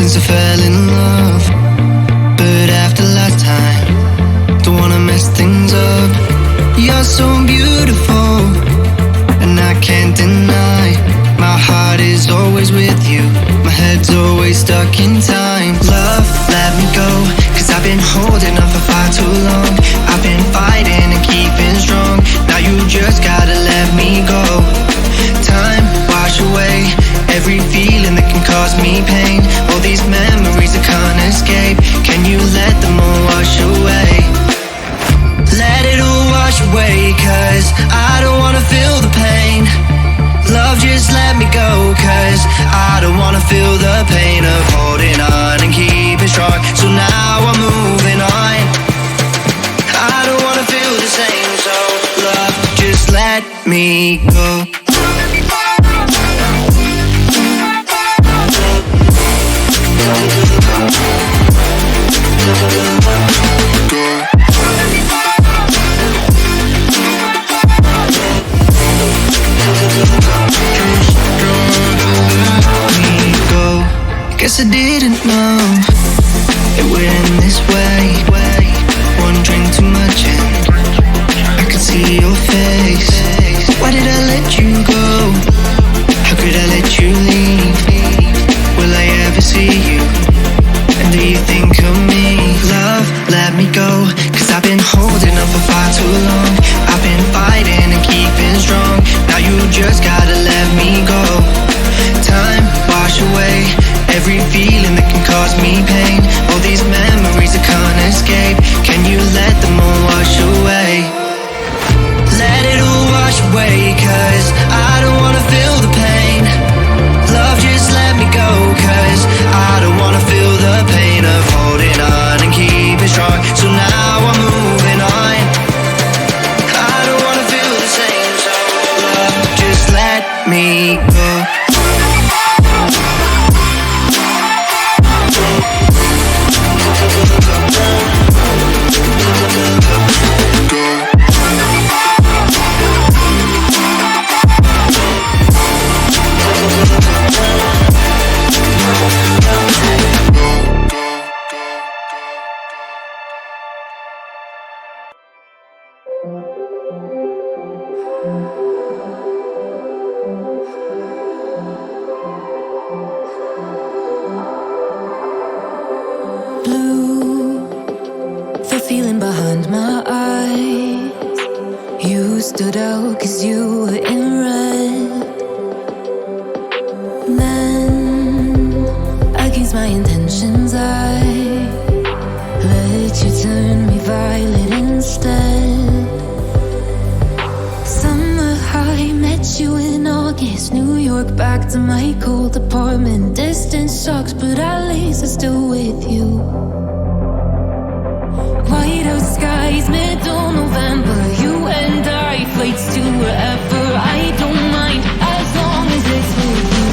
since I fell in love. But after last time, don't wanna mess things up. You're so beautiful, and I can't deny. My heart is always with you, my head's always stuck in time. Love, let me go, cause I've been holding on for far too long. I've been fighting and keeping strong, now you just gotta let me go. Time, wash away every feeling that can cause me pain. All these memories I can't escape, can you let them all wash away? Let it all wash away, cause I don't wanna feel the pain. Love, just let me go, cause I don't wanna feel the pain of holding on and keeping strong. So now I'm moving on, I don't wanna feel the same. So love, just let me go. Guess I didn't know it would end this way. One drink too much and I could see your face. Why did I let you go? How could I let you leave? Will I ever see you? And do you think of me? Love, let me go, cause I've been holding on for far too long. I've been fighting and keeping strong, now you just gotta let me go. Time, wash away every feeling that can cause me pain. All these memories I can't escape, can you let them all wash away? Let it all wash away, cause I don't wanna feel the pain. Love, just let me go, cause I don't wanna feel the pain of holding on and keeping strong. So now I'm moving on, I don't wanna feel the same. So love, just let me go. Stood out cause you were in red. Then, against my intentions, I let you turn me violet instead. Summer high, met you in August. New York, back to my cold apartment. Distance sucks, but at least I'm still with you. White out skies, middle November. You and I, flights to wherever. I don't mind, as long as it's with you.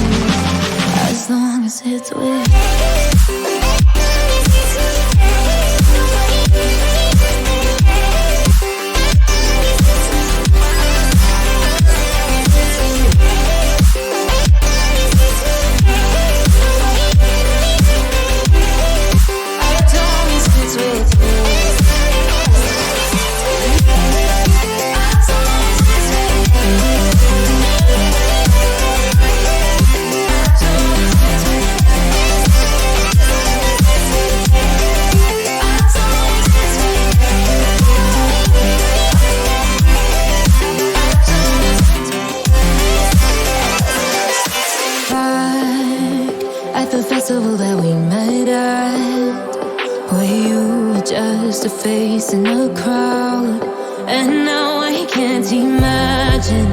As long as it's with you. That we met at, where you were just a face in a crowd. And now I can't imagine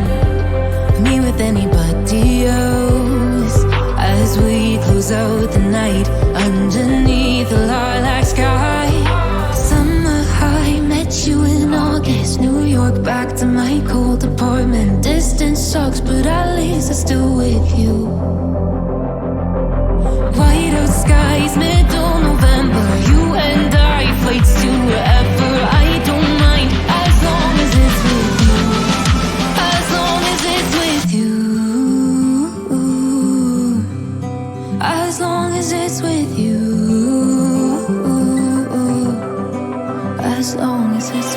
me with anybody else, as we close out the night underneath the lilac sky. Summer high, met you in August. New York, back to my cold apartment. Distance sucks, but at least I'm still with you. White out skies, middle November. You and I, flights to wherever. I don't mind, as long as it's with you. As long as it's with you. As long as it's with you. as it's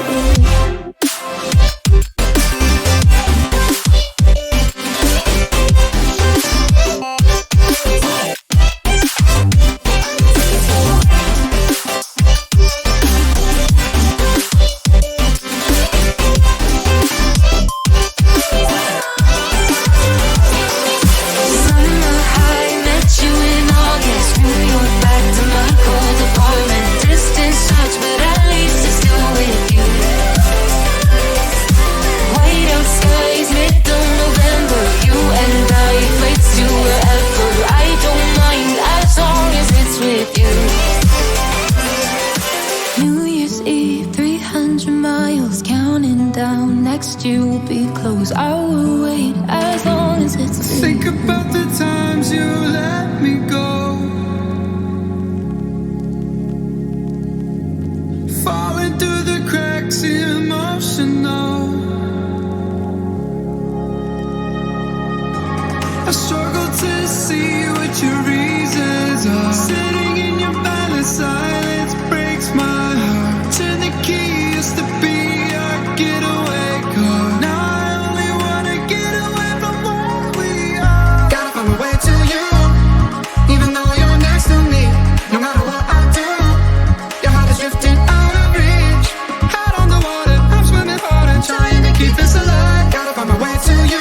with you. New Year's Eve, 300 miles, counting down. Next year will be close. I will wait as long as it's free. Think about the times you let me go, falling through the cracks, emotional. I struggle to see what your reasons are. Sitting in your balance, silence breaks my heart. Turn the key, used to be our getaway car. Now I only wanna get away from where we are. Gotta find my way to you, even though you're next to me. No matter what I do, your heart is drifting out of reach. Head on the water, I'm swimming hard and trying to keep this alive. Gotta find my way to you.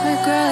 regret.